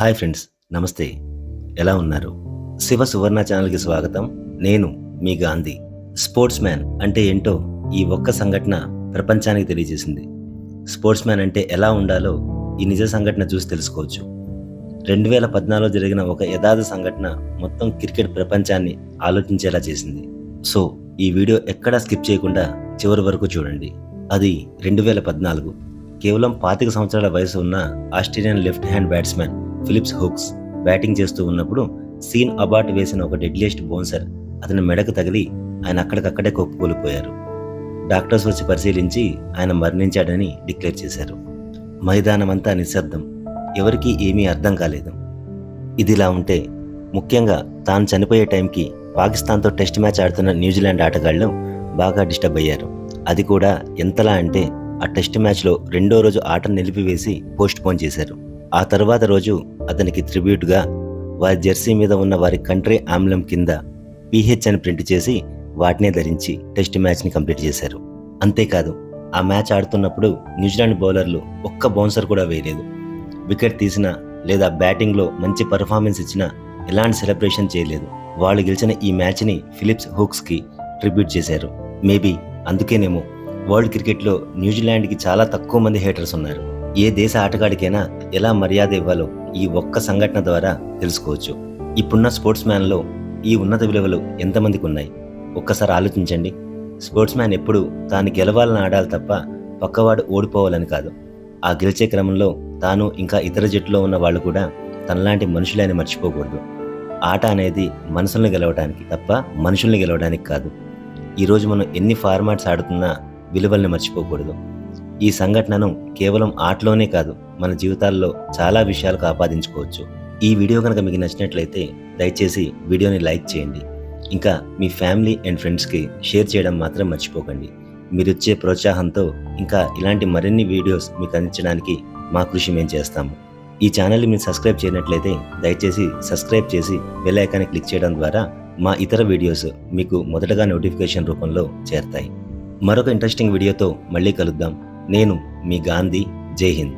Hi friends, నమస్తే. ఎలా ఉన్నారు? శివ సువర్ణ ఛానల్కి స్వాగతం. నేను మీ గాంధీ. స్పోర్ట్స్ మ్యాన్ అంటే ఏంటో ఈ ఒక్క సంఘటన ప్రపంచానికి తెలియజేసింది. స్పోర్ట్స్ మ్యాన్ అంటే ఎలా ఉండాలో ఈ నిజ సంఘటన చూసి తెలుసుకోవచ్చు. 2014లో జరిగిన ఒక యథార్థ సంఘటన మొత్తం క్రికెట్ ప్రపంచాన్ని ఆలోచించేలా చేసింది. సో ఈ వీడియో ఎక్కడా స్కిప్ చేయకుండా చివరి వరకు చూడండి. అది 2014. కేవలం 25 సంవత్సరాల వయసు ఉన్న Australian left hand batsmen Phillips Hughes batting చేస్తూ ఉన్నప్పుడు సీన్ అబార్ట్ వేసిన ఒక డెడ్లియెస్ట్ బౌన్సర్ అతని మెడకు తగిలి ఆయన అక్కడికక్కడే కోలుపోయారు. డాక్టర్స్ వచ్చి పరిశీలించి ఆయన మరణించాడని డిక్లేర్ చేశారు. మైదానమంతా నిశ్శబ్దం, ఎవరికీ ఏమీ అర్థం కాలేదు. ఇదిలా ఉంటే ముఖ్యంగా తాను చనిపోయే టైంకి పాకిస్తాన్తో టెస్ట్ మ్యాచ్ ఆడుతున్న న్యూజిలాండ్ ఆటగాళ్లు బాగా డిస్టర్బ్ అయ్యారు. అది కూడా ఎంతలా అంటే ఆ టెస్ట్ మ్యాచ్లో రెండో రోజు ఆట నిలిపివేసి పోస్ట్ పోన్ చేశారు. ఆ తర్వాత రోజు అతనికి ట్రిబ్యూట్గా వారి జెర్సీ మీద ఉన్న వారి కంట్రీ ఆమ్లం కింద PH అని ప్రింట్ చేసి వాటినే ధరించి టెస్ట్ మ్యాచ్ని కంప్లీట్ చేశారు. అంతేకాదు, ఆ మ్యాచ్ ఆడుతున్నప్పుడు న్యూజిలాండ్ బౌలర్లు ఒక్క బౌన్సర్ కూడా వేయలేదు. వికెట్ తీసినా లేదా బ్యాటింగ్లో మంచి పర్ఫార్మెన్స్ ఇచ్చినా ఎలాంటి సెలబ్రేషన్ చేయలేదు. వాళ్ళు గెలిచిన ఈ మ్యాచ్ని ఫిలిప్స్ హుక్స్కి ట్రిబ్యూట్ చేశారు. మేబీ అందుకేనేమో వరల్డ్ క్రికెట్లో న్యూజిలాండ్కి చాలా తక్కువ మంది హేటర్స్ ఉన్నారు. ఏ దేశ ఆటగాడికైనా ఎలా మర్యాద ఇవ్వాలో ఈ ఒక్క సంఘటన ద్వారా తెలుసుకోవచ్చు. ఇప్పుడున్న స్పోర్ట్స్ మ్యాన్లో ఈ ఉన్నత విలువలు ఎంతమందికి ఉన్నాయి? ఒక్కసారి ఆలోచించండి. స్పోర్ట్స్ మ్యాన్ ఎప్పుడు తాను గెలవాలని ఆడాలి తప్ప పక్కవాడు ఓడిపోవాలని కాదు. ఆ గెలిచే క్రమంలో తాను ఇంకా ఇతర జట్టులో ఉన్న వాళ్ళు కూడా తనలాంటి మనుషులే అని మర్చిపోకూడదు. ఆట అనేది మనసుల్ని గెలవడానికి తప్ప మనుషుల్ని గెలవడానికి కాదు. ఈరోజు మనం ఎన్ని ఫార్మాట్స్ ఆడుతున్నా విలువల్ని మర్చిపోకూడదు. ఈ సంఘటనను కేవలం ఆటలోనే కాదు, మన జీవితాల్లో చాలా విషయాలకు ఆపాదించుకోవచ్చు. ఈ వీడియో కనుక మీకు నచ్చినట్లయితే దయచేసి వీడియోని లైక్ చేయండి. ఇంకా మీ ఫ్యామిలీ అండ్ ఫ్రెండ్స్కి షేర్ చేయడం మాత్రం మర్చిపోకండి. మీరిచ్చే ప్రోత్సాహంతో ఇంకా ఇలాంటి మరిన్ని వీడియోస్ మీకు అందించడానికి మా కృషి మేము చేస్తాము. ఈ ఛానల్ని మీరు సబ్స్క్రైబ్ చేయనట్లయితే దయచేసి సబ్స్క్రైబ్ చేసి బెల్ ఐకాన్ని క్లిక్ చేయడం ద్వారా మా ఇతర వీడియోస్ మీకు మొదటగా నోటిఫికేషన్ రూపంలో చేరతాయి. మరొక ఇంట్రెస్టింగ్ వీడియోతో మళ్ళీ కలుద్దాం. నేను మీ గాంధీ. జై హింద్.